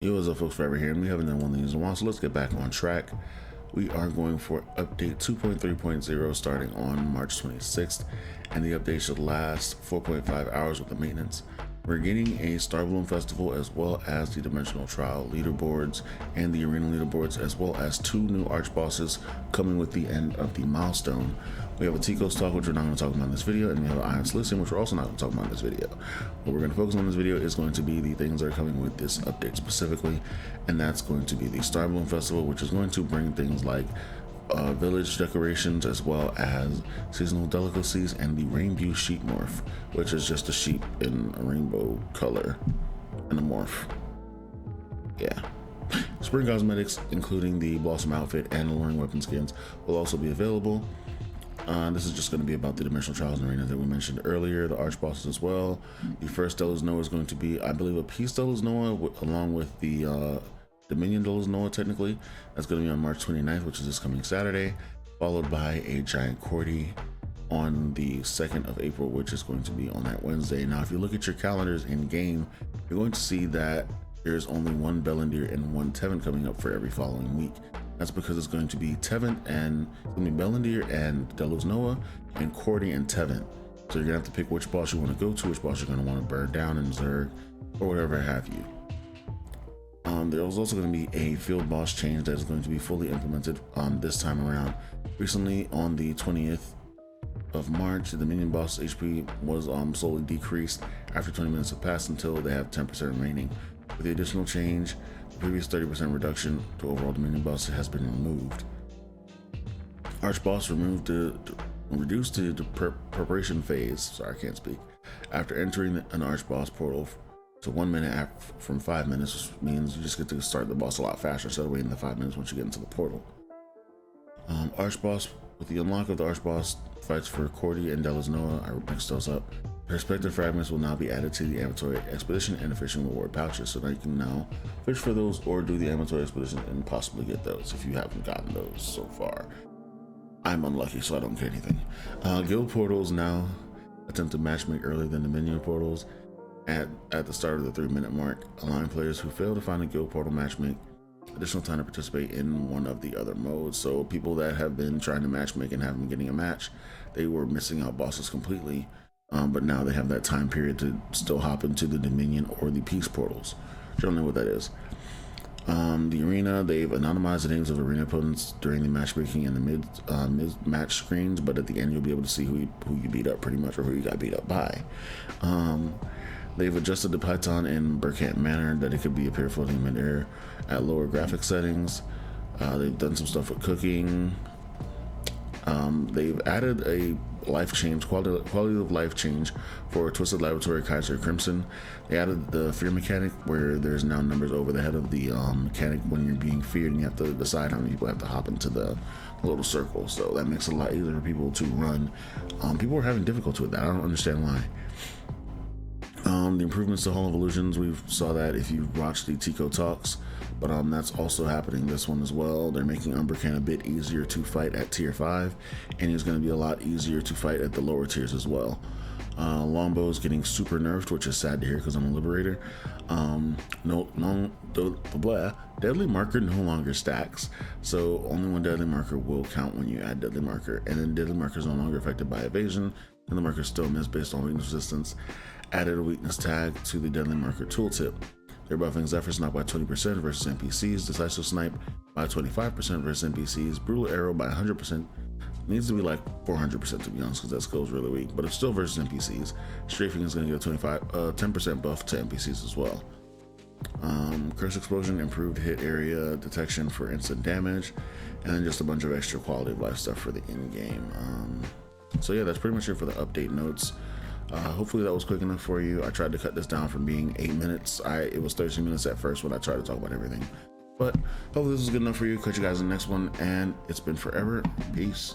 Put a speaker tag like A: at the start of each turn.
A: Yo, what's up, folks? Forever here, and we haven't done one of these in a while, so let's get back on track. We are going for update 2.3.0 starting on March 26th, and the update should last 4.5 hours with the maintenance. We're getting a Star Bloom Festival as well as the Dimensional Trial leaderboards and the arena leaderboards, as well as 2 new arch bosses coming with the end of the milestone. We have a Tico's Talk, which we're not going to talk about in this video, and we have an Iron Soliciting, which we're also not going to talk about in this video. What we're going to focus on in this video is going to be the things that are coming with this update specifically, and that's going to be the Star Bloom Festival, which is going to bring things like village decorations as well as seasonal delicacies, and the Rainbow Sheep morph, which is just a sheep in a rainbow color and a morph. Yeah. Spring cosmetics, including the Blossom outfit and alluring weapon skins, will also be available. This is just going to be about the Dimensional Trials and Arena that we mentioned earlier, the arch bosses as well. The first Delos Noah is going to be, I believe, a Peace Delos Noah along with the Dominion Delos Noah, technically. That's going to be on March 29th, which is this coming Saturday, followed by a giant Cordy on the 2nd of April, which is going to be on that Wednesday. Now, if you look at your calendars in game, you're going to see that there's only one Bellendir and one Tevin coming up for every following week. That's because it's going to be Tevin and Bellendir and Delos Noah and Cordy and Tevin. So you're gonna have to pick which boss you want to go to, which boss you're gonna want to burn down in Zerg or whatever have you. There's also going to be a field boss change that is going to be fully implemented this time around. Recently, on the 20th of March, the minion boss HP was slowly decreased after 20 minutes have passed until they have 10% remaining. With the additional change, the previous 30% reduction to overall Dominion boss has been removed. Arch boss reduced to the preparation phase. Sorry, I can't speak. After entering an arch boss portal to 1 minute from 5 minutes, which means you just get to start the boss a lot faster instead of waiting the 5 minutes once you get into the portal. Arch boss, with the unlock of the arch boss fights for Cordy and Delos Noah, I mixed those up. Perspective fragments will now be added to the Amatory Expedition and the fishing reward pouches, so now you can now fish for those or do the Amatory Expedition and possibly get those if you haven't gotten those so far. I'm unlucky, so I don't get anything. Guild portals now attempt to matchmake earlier than the minion portals at the start of the 3-minute mark, allowing players who fail to find a guild portal matchmake additional time to participate in one of the other modes. So people that have been trying to matchmake and haven't been getting a match, they were missing out bosses completely. But now they have that time period to still hop into the Dominion or the Peace portals. I don't know what that is. The arena, they've anonymized the names of arena opponents during the matchmaking and the mid-match screens, but at the end you'll be able to see who you beat up pretty much, or who you got beat up by. They've adjusted the Python in Burkant Manor that it could be appear floating in midair at lower graphic settings. They've done some stuff with cooking. They've added a life change, quality of life change for Twisted Laboratory Kaiser Crimson. They added the fear mechanic where there's now numbers over the head of the mechanic when you're being feared, and you have to decide how many people have to hop into the little circle. So that makes it a lot easier for people to run. People are having difficulty with that. I don't understand why. The improvements to Hall of Illusions, we saw that if you watch the Tico Talks, but that's also happening this one as well. They're making Umbrakan a bit easier to fight at tier 5, and he's going to be a lot easier to fight at the lower tiers as well. Longbow is getting super nerfed, which is sad to hear because I'm a liberator. Deadly marker no longer stacks, so only one deadly marker will count when you add deadly marker, and then deadly marker is no longer affected by evasion, and the marker still missed based on weakness resistance. Added a weakness tag to the deadly marker tooltip. They're buffing Zephyr Snipe by 20% versus NPCs, Decisive Snipe by 25% versus NPCs, Brutal Arrow by 100%. Needs to be like 400% to be honest, because that skill is really weak, but it's still versus NPCs. Strafing is going to get a 10% buff to NPCs as well. Curse Explosion, improved hit area detection for instant damage, and then just a bunch of extra quality of life stuff for the in-game. So yeah, that's pretty much it for the update notes. Hopefully that was quick enough for you. I tried to cut this down from being 8 minutes. It was 13 minutes at first when I tried to talk about everything, but hopefully this was good enough for you. Catch you guys in the next one, and it's been forever. Peace.